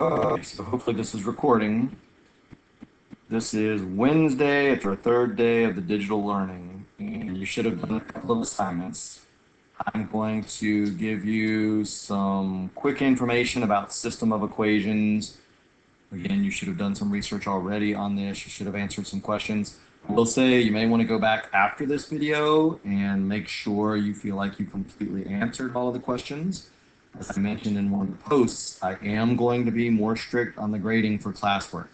So hopefully this is recording. This is Wednesday. It's our third day of the digital learning, and you should have done a couple of assignments. I'm going to give you some quick information about system of equations. Again, you should have done some research already on this. You should have answered some questions. I will say you may want to go back after this video and make sure you feel like you completely answered all of the questions. As I mentioned in one of the posts, I am going to be more strict on the grading for classwork.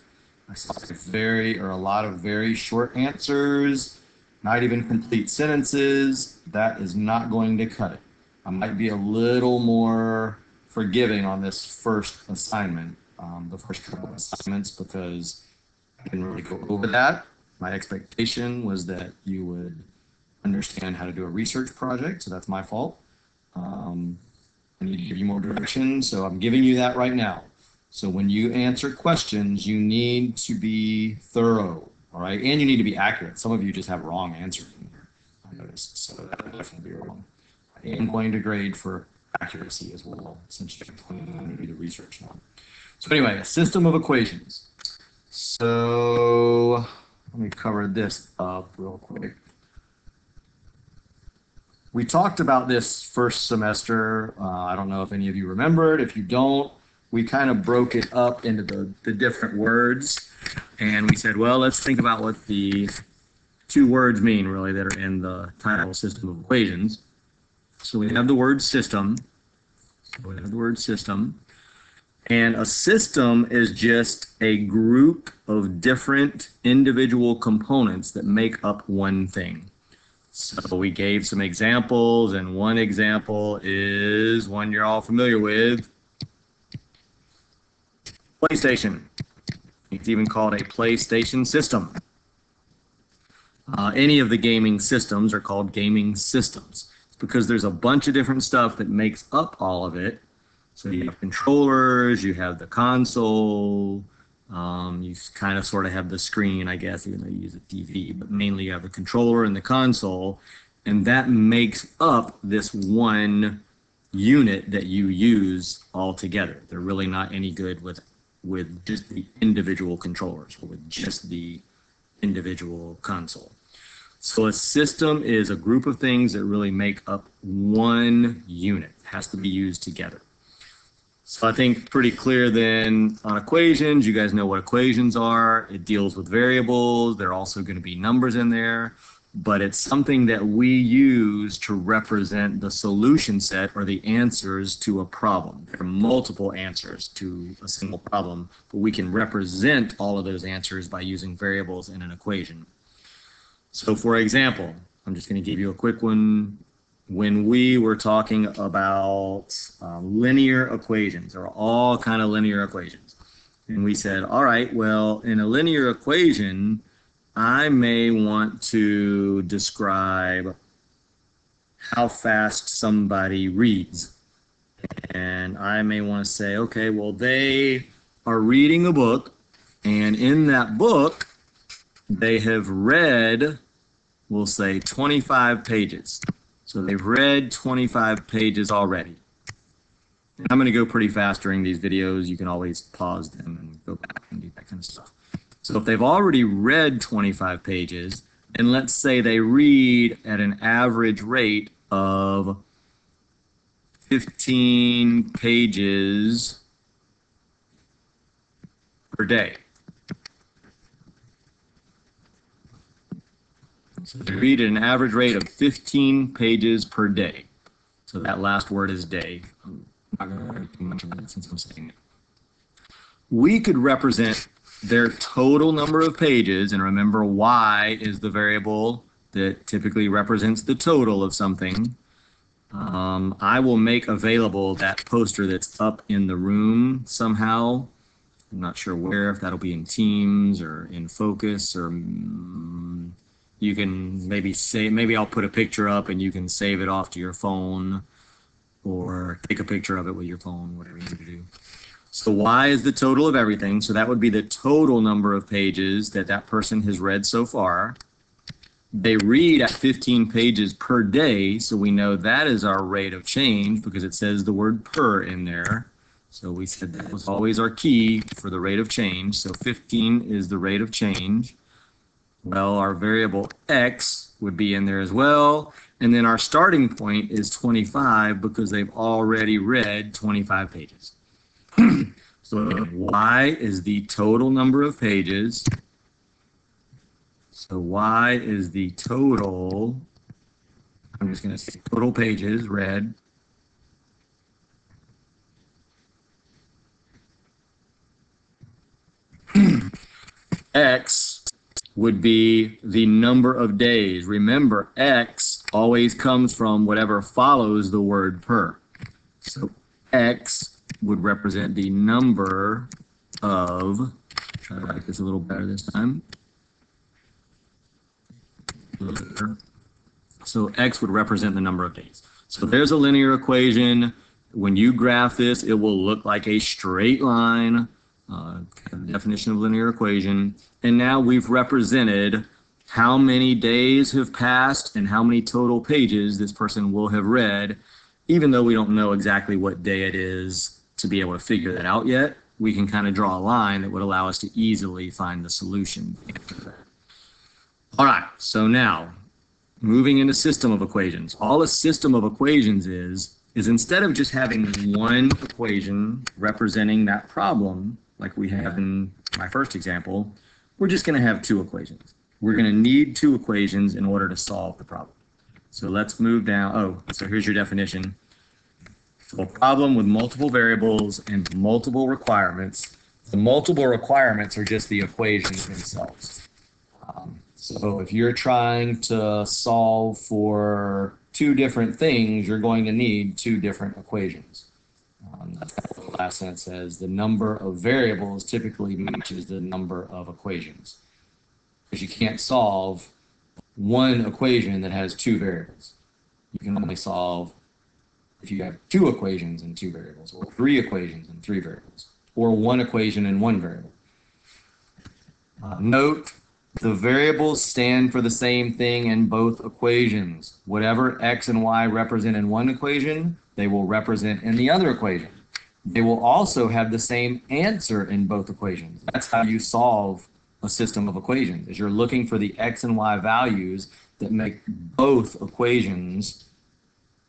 I saw a lot of very short answers, not even complete sentences. That is not going to cut it. I might be a little more forgiving on this first assignment, the first couple of assignments, because I didn't really go over that. My expectation was that you would understand how to do a research project, so that's my fault. I need to give you more direction, so I'm giving you that right now. So when you answer questions, you need to be thorough, all right? And you need to be accurate. Some of you just have wrong answers in here, I noticed, so that would definitely be wrong. I am going to grade for accuracy as well, since you're going to do the research now. So anyway, a system of equations. So let me cover this up real quick. We talked about this first semester. I don't know if any of you remembered. If you don't, we kind of broke it up into the different words. And we said, well, let's think about what the two words mean, really, that are in the title, system of equations. So we have the word system. And a system is just a group of different individual components that make up one thing. So we gave some examples, and one example is one you're all familiar with, PlayStation. It's even called a PlayStation system. Any of the gaming systems are called gaming systems. It's because there's a bunch of different stuff that makes up all of it. So you have controllers, you have the console, you kind of sort of have the screen, I guess, even though you use a TV, but mainly you have the controller and the console, and that makes up this one unit that you use all together. They're really not any good with just the individual controllers or with just the individual console. So a system is a group of things that really make up one unit. It has to be used together. So I think pretty clear then on equations, you guys know what equations are. It deals with variables. There are also going to be numbers in there, but it's something that we use to represent the solution set or the answers to a problem. There are multiple answers to a single problem, but we can represent all of those answers by using variables in an equation. So for example, I'm just going to give you a quick one. When we were talking about linear equations, or all kind of linear equations, and we said, all right, well, in a linear equation, I may want to describe how fast somebody reads. And I may want to say, okay, well, they are reading a book, and in that book, they have read, we'll say, 25 pages. So they've read 25 pages already. I'm going to go pretty fast during these videos. You can always pause them and go back and do that kind of stuff. So if they've already read 25 pages, and let's say they read at an average rate of 15 pages per day. So they read at an average rate of 15 pages per day. So that last word is day. I'm not going to write too much of it since I'm saying it. We could represent their total number of pages, and remember y is the variable that typically represents the total of something. I will make available that poster that's up in the room somehow. I'm not sure where, if that'll be in Teams or in Focus, or you can maybe I'll put a picture up and you can save it off to your phone or take a picture of it with your phone, whatever you need to do. So y is the total of everything. So that would be the total number of pages that that person has read so far. They read at 15 pages per day, so we know that is our rate of change because it says the word per in there. So we said that was always our key for the rate of change. So 15 is the rate of change. Well, our variable x would be in there as well. And then our starting point is 25 because they've already read 25 pages. So y is the total number of pages. So y is the total, I'm just going to say total pages read. X would be the number of days. Remember, X always comes from whatever follows the word per. So X would represent the number of, try to write this a little better this time. So X would represent the number of days. So there's a linear equation. When you graph this, it will look like a straight line. Definition of linear equation. And now we've represented how many days have passed and how many total pages this person will have read. Even though we don't know exactly what day it is to be able to figure that out yet, we can kind of draw a line that would allow us to easily find the solution. All right, so now moving into system of equations. All a system of equations is instead of just having one equation representing that problem, like we have in my first example, we're just going to have two equations. We're going to need two equations in order to solve the problem. So let's move down. Oh, so here's your definition. So a problem with multiple variables and multiple requirements. The multiple requirements are just the equations themselves. So if you're trying to solve for two different things, you're going to need two different equations. That's what the last sentence says. The number of variables typically matches the number of equations. Because you can't solve one equation that has two variables. You can only solve if you have two equations and two variables, or three equations and three variables, or one equation and one variable. Note, the variables stand for the same thing in both equations. Whatever x and y represent in one equation, they will represent in the other equation. They will also have the same answer in both equations. That's how you solve a system of equations, is you're looking for the x and y values that make both equations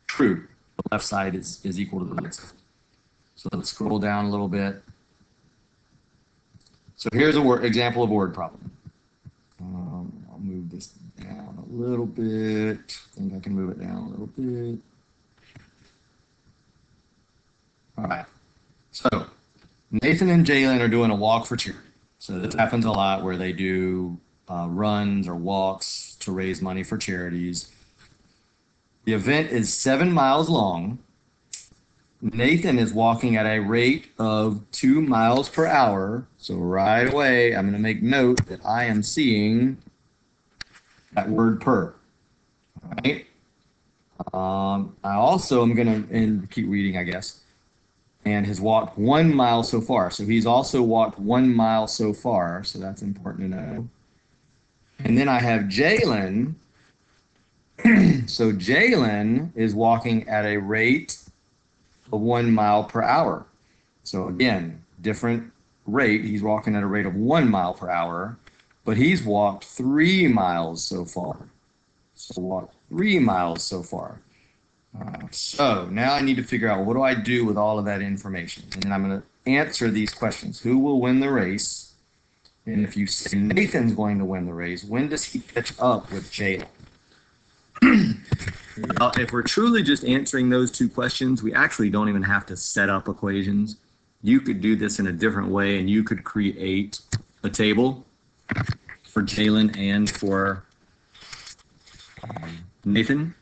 true. The left side is equal to the right side. So let's scroll down a little bit. So here's a example of a word problem. I'll move this down a little bit. I think I can move it down a little bit. All right. So Nathan and Jalen are doing a walk for charity. So this happens a lot where they do runs or walks to raise money for charities. The event is 7 miles long. Nathan is walking at a rate of 2 miles per hour. So right away, I'm going to make note that I am seeing that word per. All right. I also am going to keep reading, I guess. And has walked 1 mile so far. So he's also walked 1 mile so far. So that's important to know. And then I have Jalen. So Jalen is walking at a rate of 1 mile per hour. So again, different rate. He's walking at a rate of 1 mile per hour, but he's walked 3 miles so far. So walked 3 miles so far. So now I need to figure out what do I do with all of that information. And then I'm going to answer these questions. Who will win the race? And if you say Nathan's going to win the race, when does he catch up with Jalen? If we're truly just answering those two questions, we actually don't even have to set up equations. You could do this in a different way, and you could create a table for Jalen and for Nathan.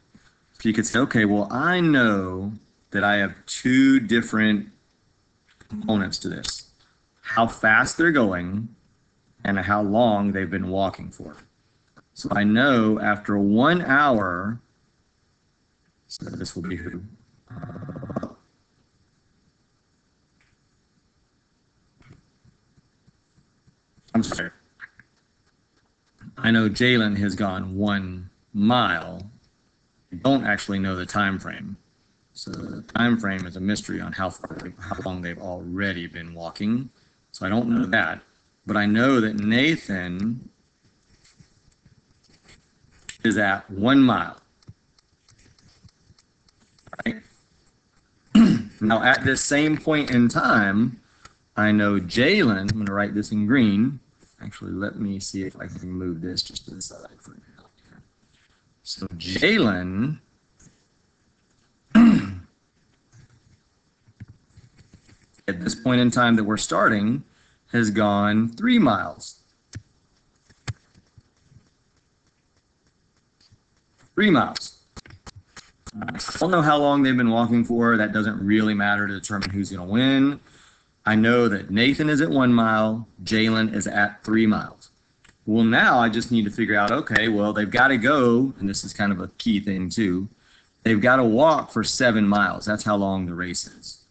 So you could say, okay, well, I know that I have two different components to this. How fast they're going and how long they've been walking for. So I know after 1 hour, so this will be who? I'm sorry. I know Jalen has gone 1 mile. I don't actually know the time frame. So the time frame is a mystery on how long they've already been walking. So I don't know that. But I know that Nathan is at 1 mile. Right? Now, at this same point in time, I know Jalen, I'm going to write this in green. Actually, let me see if I can move this just to the side for now. So Jalen at this point in time that we're starting has gone 3 miles. 3 miles. I don't know how long they've been walking for. That doesn't really matter to determine who's going to win. I know that Nathan is at 1 mile, Jalen is at 3 miles. Well, now I just need to figure out, okay, well, they've got to go, and this is kind of a key thing too, they've got to walk for 7 miles. That's how long the race is.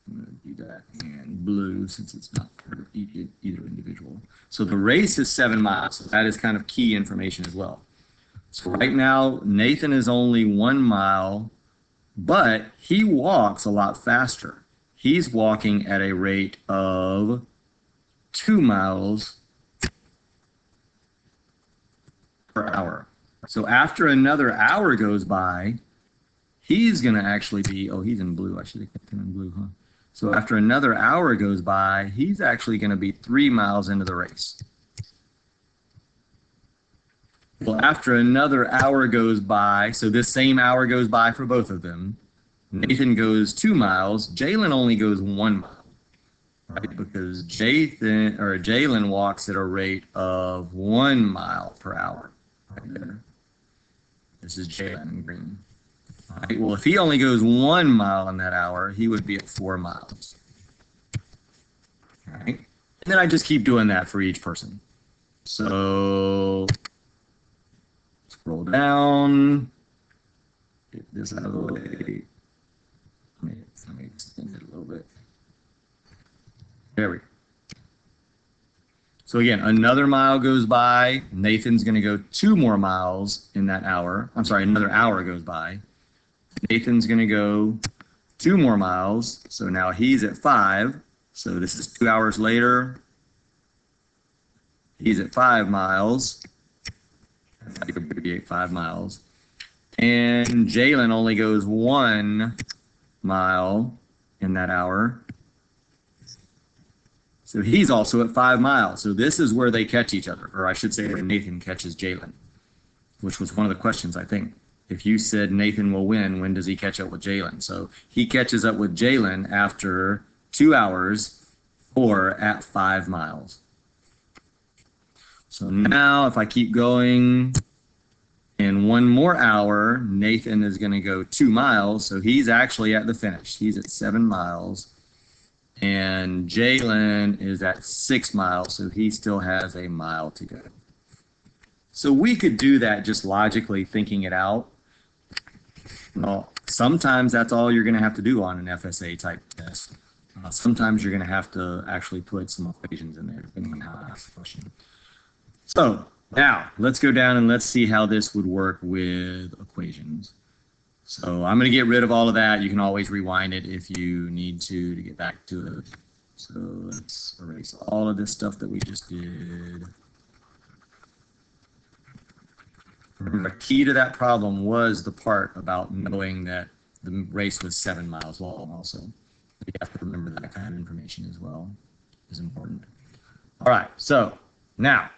I'm going to do that in blue since it's not part of either individual. So the race is 7 miles. So that is kind of key information as well. So right now, Nathan is only 1 mile, but he walks a lot faster. He's walking at a rate of 2 miles per hour. So after another hour goes by, he's going to actually be, oh, he's in blue. I should have kept him in blue, huh? So after another hour goes by, he's actually going to be 3 miles into the race. Well, after another hour goes by, so this same hour goes by for both of them, Nathan goes 2 miles, Jalen only goes 1 mile, right? Because Jalen walks at a rate of 1 mile per hour, right there. This is Jalen in green. All right, well, if he only goes 1 mile in that hour, he would be at 4 miles. All right, and then I just keep doing that for each person. So scroll down, get this out of the way. Let me extend it a little bit. There we go. So again, another mile goes by. Nathan's going to go 2 more miles in that hour. I'm sorry, another hour goes by. Nathan's going to go 2 more miles. So now he's at 5. So this is 2 hours later. He's at 5 miles. I could abbreviate 5 miles. And Jalen only goes 1 mile in that hour. So he's also at 5 miles. So this is where they catch each other, or I should say where Nathan catches Jalen, which was one of the questions, I think. If you said Nathan will win, when does he catch up with Jalen? So he catches up with Jalen after 2 hours or at 5 miles. So now if I keep going, in 1 more hour, Nathan is going to go 2 miles. So he's actually at the finish. He's at 7 miles. And Jalen is at 6 miles. So he still has a mile to go. So we could do that just logically thinking it out. Well, sometimes that's all you're going to have to do on an FSA type test. Sometimes you're going to have to actually put some equations in there, depending on how I ask the question. So now let's go down and let's see how this would work with equations. So I'm going to get rid of all of that. You can always rewind it if you need to get back to it. So let's erase all of this stuff that we just did. Remember, the key to that problem was the part about knowing that the race was 7 miles long also. You have to remember that kind of information as well is important. All right, so now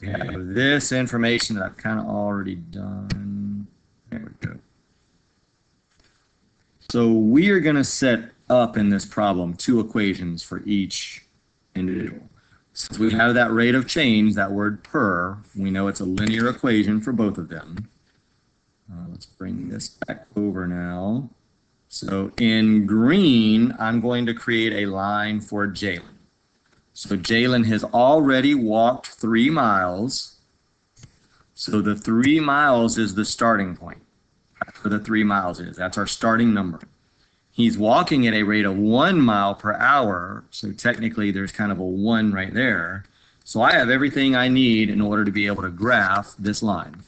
we have this information that I've kind of already done. There we go. So we are going to set up in this problem 2 equations for each individual. Since we have that rate of change, that word per, we know it's a linear equation for both of them. Let's bring this back over now. So in green, I'm going to create a line for Jalen. So Jalen has already walked 3 miles. So the 3 miles is the starting point. That's where the 3 miles is. That's our starting number. He's walking at a rate of 1 mile per hour. So technically there's kind of a 1 right there. So I have everything I need in order to be able to graph this line.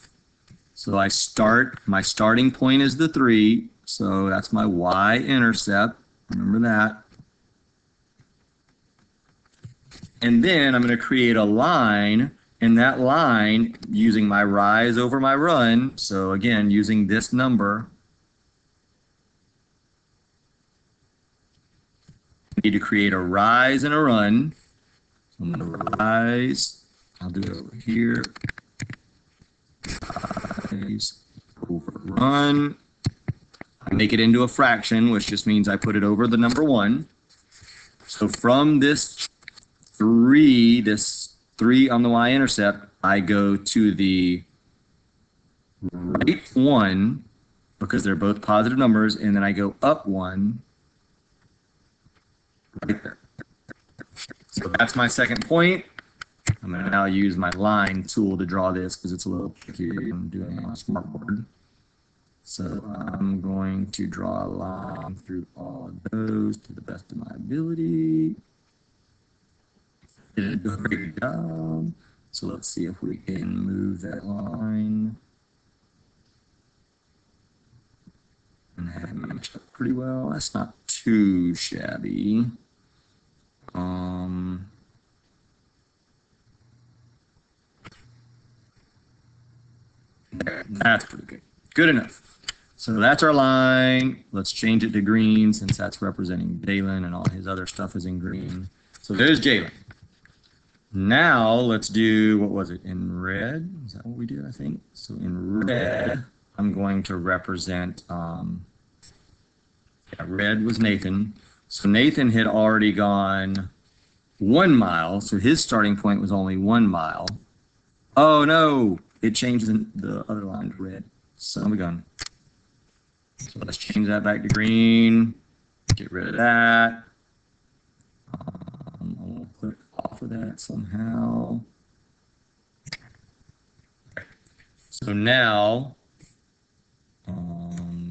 So my starting point is the 3. So that's my y-intercept. Remember that. And then I'm going to create a line, and that line using my rise over my run. So again, using this number, I need to create a rise and a run. So I'm going to rise. I'll do it over here. Rise over run. I make it into a fraction, which just means I put it over the number 1. So from this 3 on the y-intercept, I go to the right 1 because they're both positive numbers, and then I go up 1 right there. So that's my second point. I'm going to now use my line tool to draw this because it's a little trickier than doing it on a smartboard. So I'm going to draw a line through all of those to the best of my ability. Did a great job. So let's see if we can move that line and have it match up pretty well. That's not too shabby. There, that's pretty good. Good enough. So that's our line. Let's change it to green since that's representing Jalen and all his other stuff is in green. So there's Jalen. Now let's do, what was it, in red? Is that what we did, I think? So in red, I'm going to represent, red was Nathan. So Nathan had already gone 1 mile, so his starting point was only 1 mile. Oh no, it changed the other line to red. Son of a gun. So let's change that back to green. Get rid of that. I'm going to click off of that somehow. So now,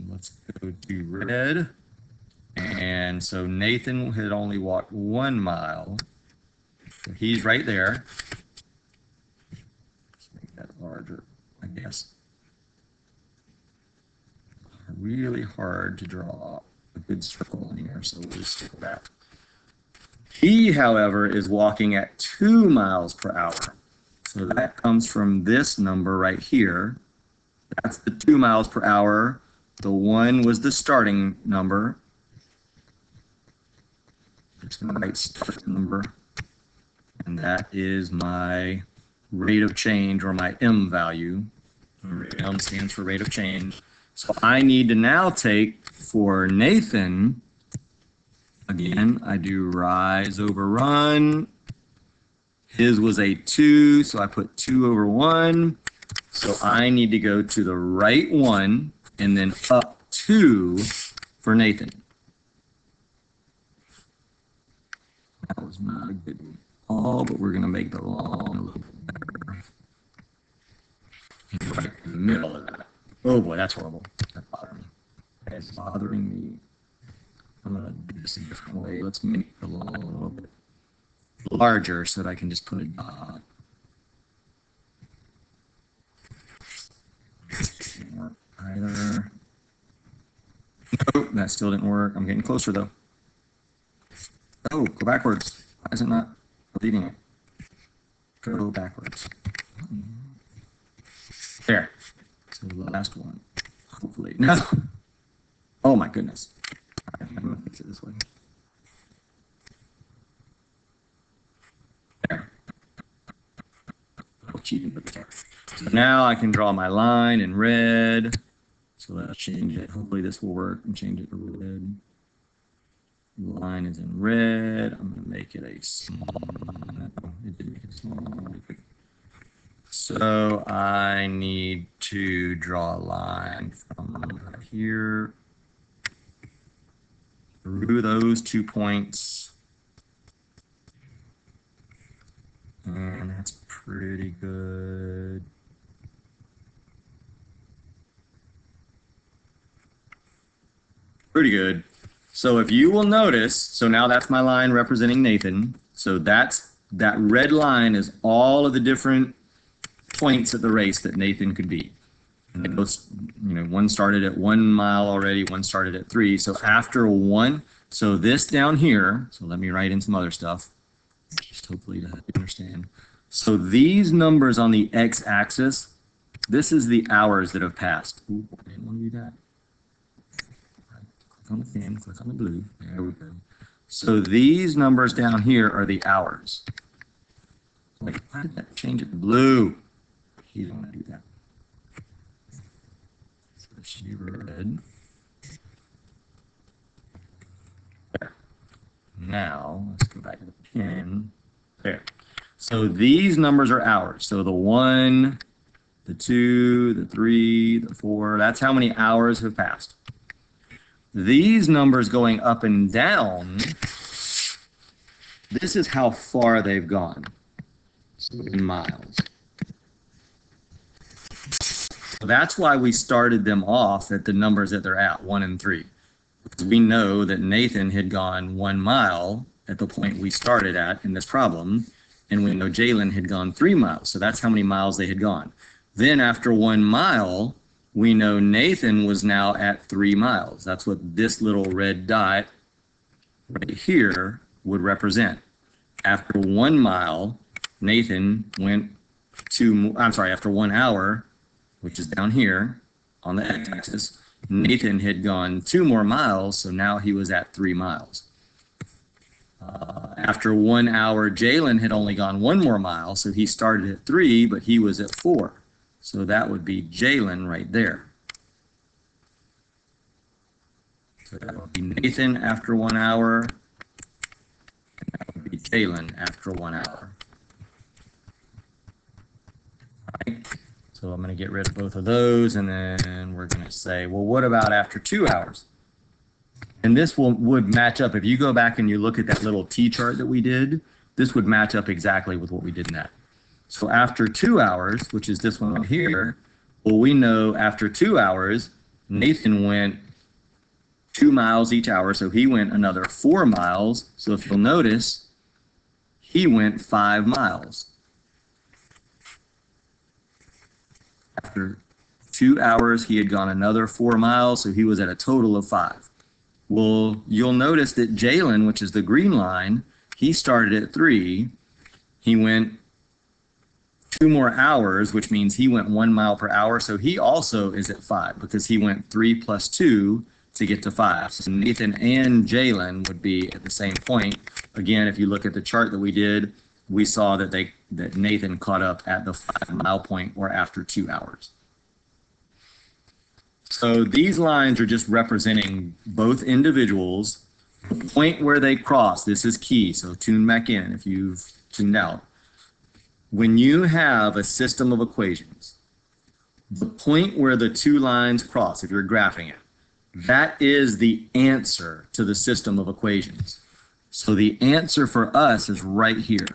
let's go to red. And so Nathan had only walked 1 mile. So he's right there. Let's make that larger, I guess. Really hard to draw a good circle in here, so we'll just stick with that. He, however, is walking at 2 miles per hour. So that comes from this number right here. That's the 2 miles per hour. The 1 was the starting number. I'm just going to write start number. And that is my rate of change, or my M value. M stands for rate of change. So I need to now take, for Nathan, again, I do rise over run. His was a 2, so I put 2 over 1. So I need to go to the right 1 and then up 2 for Nathan. That was not a good one. Oh, but we're going to make the long a little bit better. Right in the middle of that. Oh boy, that's horrible. That's bothering me. That's bothering me. I'm going to do this a different way. Let's make the long a little bit larger so that I can just put a dot. Either. Nope, that still didn't work. I'm getting closer though. Oh, go backwards. Why is it not deleting it? Go backwards. There. So the last one. Hopefully. No. Oh my goodness. All right, I'm going to fix it this way. There. Cheating, but there. So now I can draw my line in red. So let's change it. Hopefully this will work and change it to red. The line is in red. I'm going to make it a small. It did make it small. So I need to draw a line from here through those 2 points. And that's pretty good. Pretty good. So if you will notice, so now that's my line representing Nathan. So that red line is all of the different points at the race that Nathan could be. And they both, one started at 1 mile already, one started at 3. So after 1, so this down here, so let me write in some other stuff, just hopefully to understand. So these numbers on the x-axis, this is the hours that have passed. Ooh, I didn't want to do that. Right. Click on the pen, click on the blue. There we go. So these numbers down here are the hours. Like, why did that change it to blue? You don't want to do that. So it should be red. There. Now, let's go back to the pen. There. So these numbers are hours. So the 1, the 2, the 3, the 4, that's how many hours have passed. These numbers going up and down, this is how far they've gone. So in miles. So that's why we started them off at the numbers that they're at, 1 and 3. Because we know that Nathan had gone 1 mile at the point we started at in this problem, and we know Jalen had gone 3 miles. So that's how many miles they had gone. Then after 1 mile, we know Nathan was now at 3 miles. That's what this little red dot right here would represent. After 1 mile, Nathan went after 1 hour, which is down here on the x-axis, Nathan had gone 2 more miles, so now he was at 3 miles. After 1 hour, Jalen had only gone 1 more mile, so he started at 3, but he was at 4. So that would be Jalen right there. So that would be Nathan after 1 hour, and that would be Jalen after 1 hour. All right. So I'm going to get rid of both of those, and then we're going to say, well, what about after 2 hours? And this would match up. If you go back and you look at that little T-chart that we did, this would match up exactly with what we did in that. So after 2 hours, which is this one right here, well, we know after 2 hours, Nathan went 2 miles each hour, so he went another 4 miles. So if you'll notice, he went 5 miles. After 2 hours, he had gone another 4 miles, so he was at a total of 5. Well, you'll notice that Jalen, which is the green line, he started at 3. He went 2 more hours, which means he went 1 mile per hour, so he also is at 5 because he went 3 plus 2 to get to 5. So Nathan and Jalen would be at the same point. Again, if you look at the chart that we did, we saw that Nathan caught up at the 5 mile point or after 2 hours. So these lines are just representing both individuals. The point where they cross, this is key, so tune back in if you've tuned out. When you have a system of equations, the point where the 2 lines cross, if you're graphing it, that is the answer to the system of equations. So the answer for us is right here.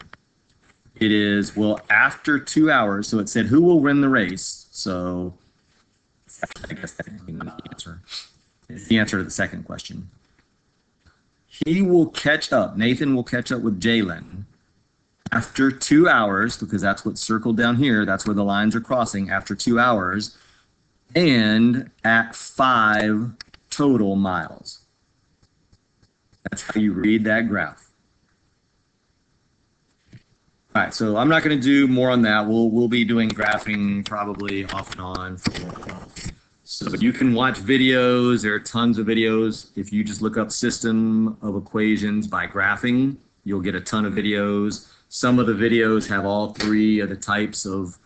It is, well, after 2 hours, so it said who will win the race, so I guess technically not the answer. It's the answer to the second question. He will catch up, Nathan will catch up with Jalen after 2 hours, because that's what's circled down here, that's where the lines are crossing after 2 hours, and at 5 total miles. That's how you read that graph. All right, so I'm not going to do more on that. We'll be doing graphing probably off and on for a while. So you can watch videos. There are tons of videos. If you just look up system of equations by graphing, you'll get a ton of videos. Some of the videos have all 3 of the types of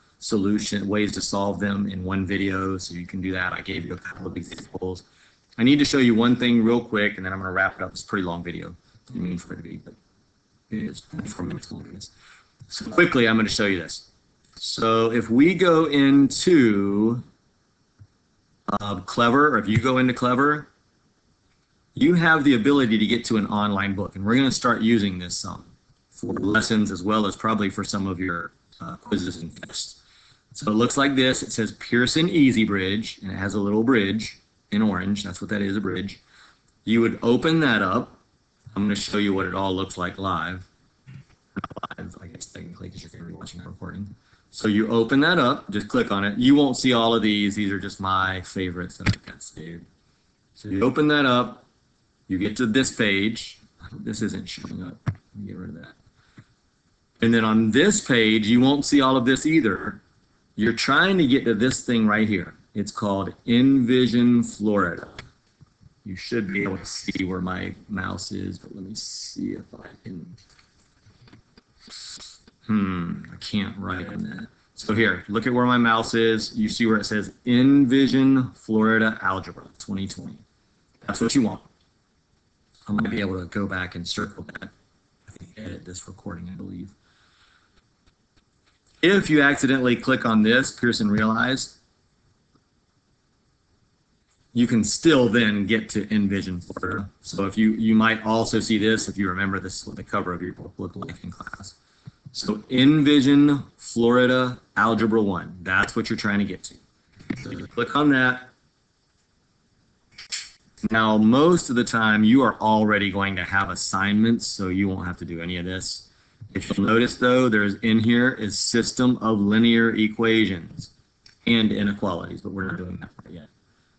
ways to solve them in one video, so you can do that. I gave you a couple of examples. I need to show you one thing real quick, and then I'm going to wrap it up. It's a pretty long video. I mean for it to be, but it is 24 minutes long. So quickly, I'm going to show you this. So if we go into Clever, or if you go into Clever, you have the ability to get to an online book, and we're going to start using this some for lessons as well as probably for some of your quizzes and tests. So it looks like this. It says Pearson Easy Bridge, and it has a little bridge in orange. That's what that is, a bridge. You would open that up. I'm going to show you what it all looks like live. Not live, I guess technically, because you're going to be watching the recording. So you open that up, just click on it. You won't see all of these. These are just my favorites that I've got saved. So you open that up, you get to this page. This isn't showing up. Let me get rid of that. And then on this page, you won't see all of this either. You're trying to get to this thing right here. It's called Envision Florida. You should be able to see where my mouse is, but let me see if I can. I can't write on that. So here, look at where my mouse is. You see where it says Envision Florida Algebra 2020. That's what you want. I might be able to go back and circle that. I think edit this recording, I believe. If you accidentally click on this, Pearson realized, you can still then get to Envision Florida. So if you might also see this, if you remember this is what the cover of your book looked like in class. So Envision Florida Algebra 1, that's what you're trying to get to. So you click on that. Now, most of the time, you are already going to have assignments, so you won't have to do any of this. If you'll notice, though, there's in here is system of linear equations and inequalities, but we're not doing that part yet.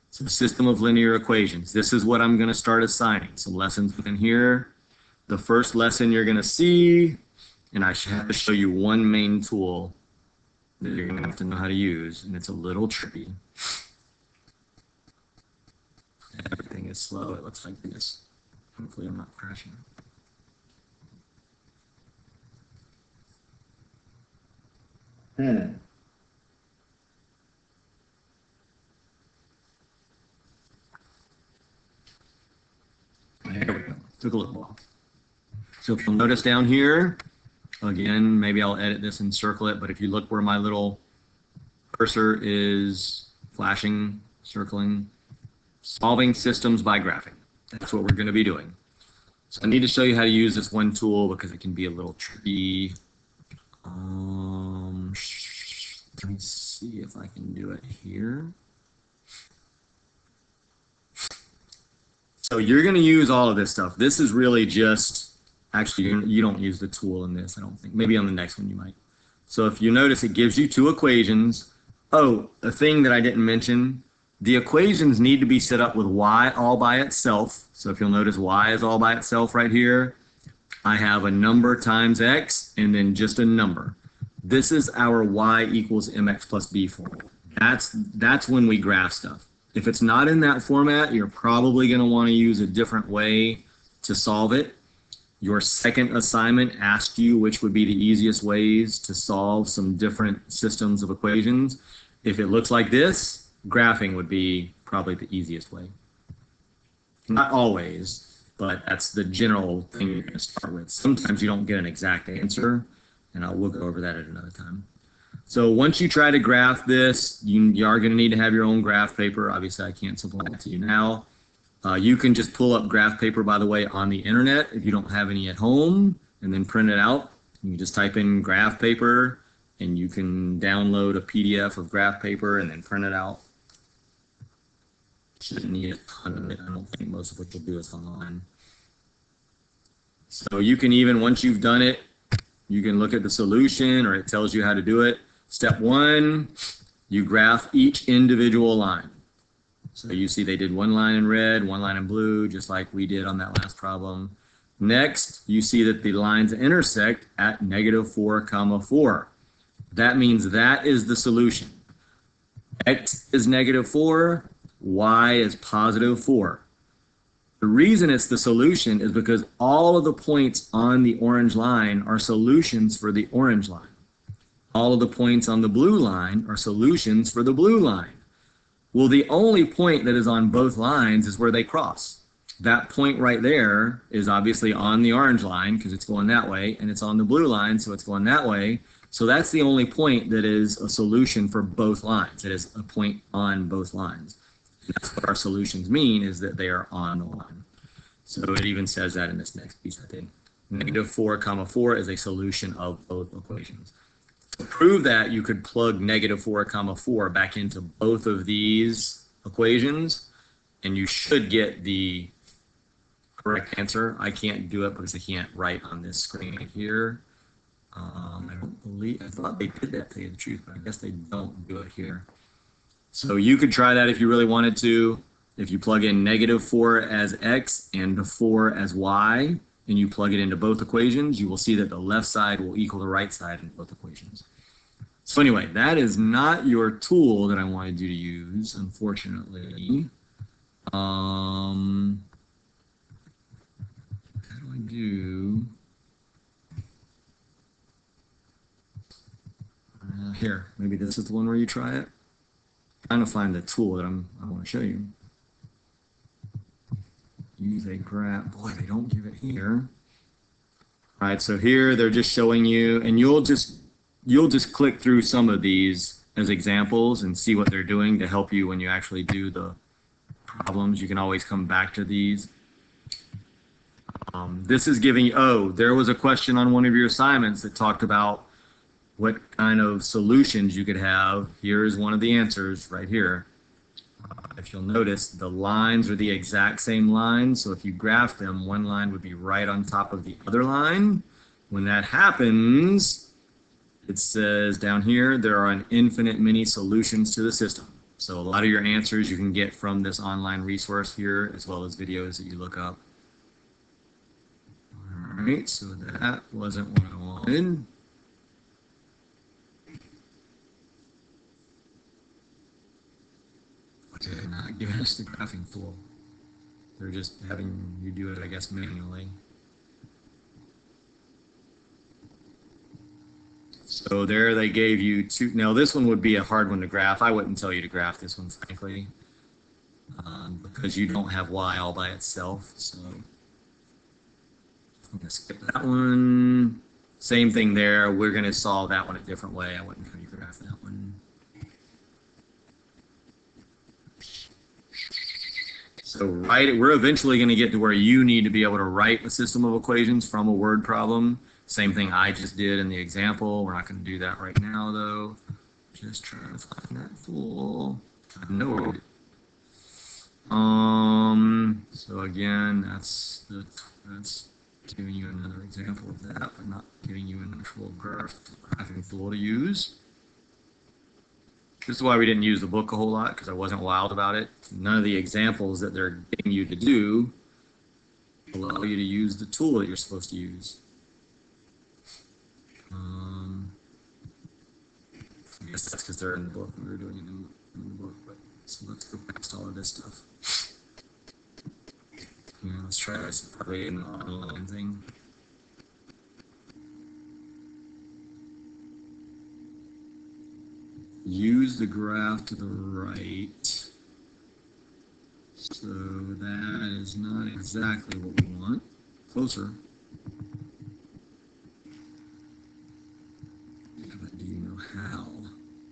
So system of linear equations. This is what I'm going to start assigning. Some lessons in here. The first lesson you're going to see, and I should have to show you one main tool that you're going to have to know how to use, and it's a little tricky. Everything is slow. It looks like this. Hopefully I'm not crashing. There we go. Took a little while. So if you'll notice down here, again, maybe I'll edit this and circle it, but if you look where my little cursor is flashing, circling, solving systems by graphing. That's what we're going to be doing. So I need to show you how to use this one tool because it can be a little tricky. Let me see if I can do it here. So you're going to use all of this stuff. This is really just, actually, you don't use the tool in this, I don't think. Maybe on the next one you might. So if you notice, it gives you two equations. Oh, a thing that I didn't mention, the equations need to be set up with y all by itself. So if you'll notice, y is all by itself right here. I have a number times x and then just a number. This is our y equals mx plus b form. That's when we graph stuff. If it's not in that format, you're probably going to want to use a different way to solve it. Your second assignment asked you which would be the easiest ways to solve some different systems of equations. If it looks like this, graphing would be probably the easiest way. Not always, but that's the general thing you're going to start with. Sometimes you don't get an exact answer, and we'll go over that at another time. So once you try to graph this, you are going to need to have your own graph paper. Obviously, I can't supply it to you now. You can just pull up graph paper, by the way, on the internet if you don't have any at home, and then print it out. You just type in graph paper, and you can download a PDF of graph paper and then print it out. Shouldn't need a ton of it. I don't think most of what you'll do is online. So you can even, once you've done it, you can look at the solution, or it tells you how to do it. Step 1, you graph each individual line. So you see they did one line in red, one line in blue, just like we did on that last problem. Next, you see that the lines intersect at -4, 4. That means that is the solution. X is -4, Y is +4. The reason it's the solution is because all of the points on the orange line are solutions for the orange line. All of the points on the blue line are solutions for the blue line. Well, the only point that is on both lines is where they cross. That point right there is obviously on the orange line because it's going that way, and it's on the blue line, so it's going that way. So that's the only point that is a solution for both lines. It is a point on both lines. And that's what our solutions mean, is that they are on the line. So it even says that in this next piece, I think. -4, 4 is a solution of both equations. To prove that, you could plug -4, 4 back into both of these equations, and you should get the correct answer. I can't do it because I can't write on this screen here. I don't believe, I thought they did that, to tell you the truth, but I guess they don't do it here. So you could try that if you really wanted to. If you plug in -4 as x and 4 as y, and you plug it into both equations, you will see that the left side will equal the right side in both equations. So anyway, that is not your tool that I wanted you to use, unfortunately. How do I do? Here, maybe this is the one where you try it. I'm trying to find the tool that I want to show you. Use a graph. Boy, they don't give it here. All right, so here they're just showing you, and you'll just click through some of these as examples and see what they're doing to help you when you actually do the problems. You can always come back to these. This is giving you, oh, there was a question on one of your assignments that talked about what kind of solutions you could have. Here's one of the answers right here. If you'll notice, the lines are the exact same lines. So if you graph them, one line would be right on top of the other line. When that happens, it says down here, there are an infinite many solutions to the system. So a lot of your answers you can get from this online resource here, as well as videos that you look up. All right, so that wasn't what I wanted. They're not giving us the graphing tool. They're just having you do it, I guess, manually. So there they gave you two. Now this one would be a hard one to graph. I wouldn't tell you to graph this one, frankly, because you don't have y all by itself. So I'm going to skip that one. Same thing there. We're going to solve that one a different way. I wouldn't tell you to graph that one. So we're eventually going to get to where you need to be able to write a system of equations from a word problem. Same thing I just did in the example. We're not going to do that right now, though. Just trying to find that tool. I know it. So again, that's giving you another example of that, but not giving you an actual graphing tool to use. This is why we didn't use the book a whole lot, because I wasn't wild about it. None of the examples that they're getting you to do allow you to use the tool that you're supposed to use. I guess that's because they're in the book and we were doing it in the book. But so let's go past all of this stuff. Yeah, let's try this. Probably an online thing. Use the graph to the right. So that is not exactly what we want. Closer. Yeah, but do you know how?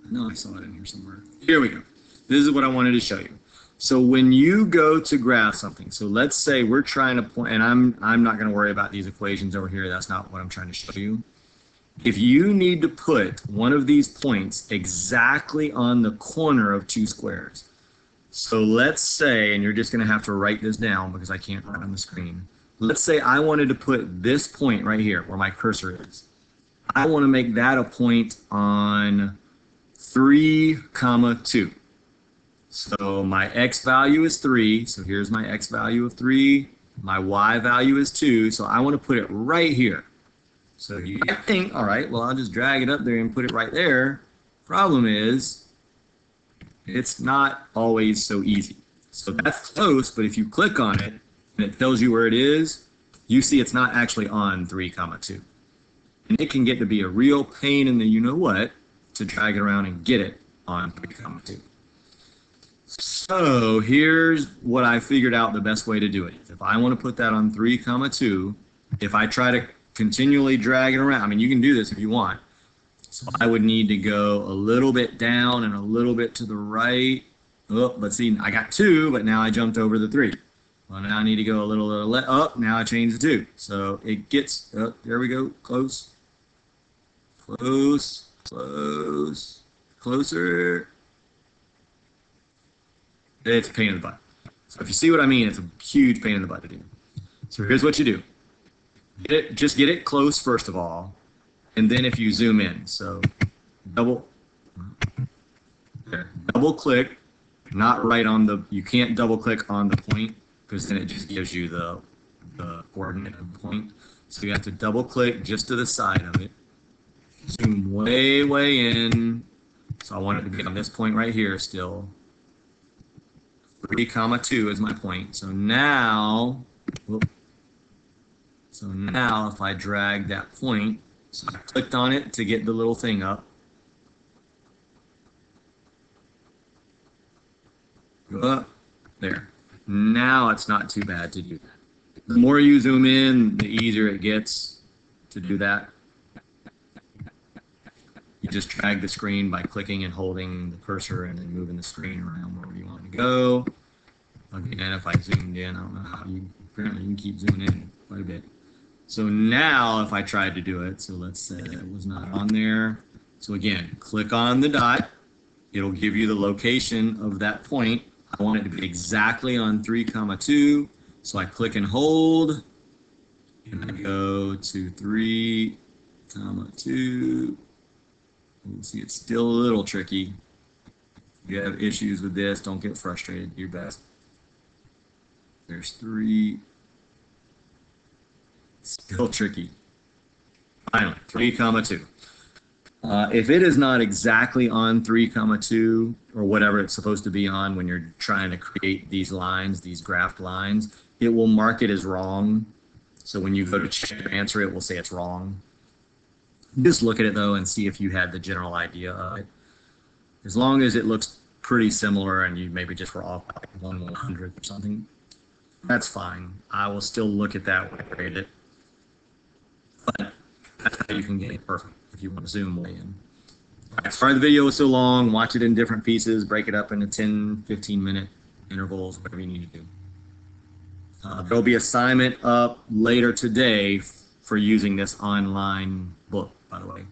I know I saw it in here somewhere. Here we go. This is what I wanted to show you. So when you go to graph something, so let's say we're trying to point, and I'm not going to worry about these equations over here. That's not what I'm trying to show you. If you need to put one of these points exactly on the corner of two squares, so let's say, and you're just going to have to write this down because I can't write on the screen. Let's say I wanted to put this point right here where my cursor is. I want to make that a point on 3, 2. So my x value is 3, so here's my x value of 3. My y value is 2, so I want to put it right here. So you think, all right, well, I'll just drag it up there and put it right there. Problem is, it's not always so easy. So that's close, but if you click on it and it tells you where it is, you see it's not actually on 3, 2. And it can get to be a real pain in the you-know-what to drag it around and get it on 3, 2. So here's what I figured out the best way to do it. If I want to put that on 3, 2, if I try to continually drag it around, I mean, you can do this if you want. So I would need to go a little bit down and a little bit to the right. Oh, but see, I got 2, but now I jumped over the 3. Well, now I need to go a little up. Now I changed the 2. So it gets, oh, there we go, close, close, close, closer. It's a pain in the butt. So if you see what I mean, it's a huge pain in the butt to do. So here's what you do. Just get it close first of all. and then if you zoom in, so double click, not right on the, you can't double click on the point because then it just gives you the coordinate of the point. So you have to double click just to the side of it. Zoom way, way in. So I want it to be on this point right here still. 3, 2 is my point. So now, if I drag that point, so I clicked on it to get the little thing up. Go up, there. Now it's not too bad to do that. The more you zoom in, the easier it gets to do that. You just drag the screen by clicking and holding the cursor and then moving the screen around wherever you want to go. Again, if I zoomed in, I don't know how you, apparently you can keep zooming in quite a bit. So now if I tried to do it, so let's say it was not on there. So again, click on the dot. It'll give you the location of that point. I want it to be exactly on 3, 2. So I click and hold. And I go to 3, 2. You see, it's still a little tricky. If you have issues with this, don't get frustrated. Do your best. There's 3. Still tricky. Finally, 3, 2. If it is not exactly on 3, 2, or whatever it's supposed to be on when you're trying to create these lines, these graphed lines, it will mark it as wrong. So when you go to check your answer, it will say it's wrong. Just look at it though and see if you had the general idea of it. As long as it looks pretty similar and you maybe just were off by 1/100th or something, that's fine. I will still look at that when I grade it. But that's how you can get it perfect if you want to zoom way in. Sorry the video was so long. Watch it in different pieces. Break it up into 10, 15-minute intervals, whatever you need to do. There'll be assignment up later today for using this online book, by the way.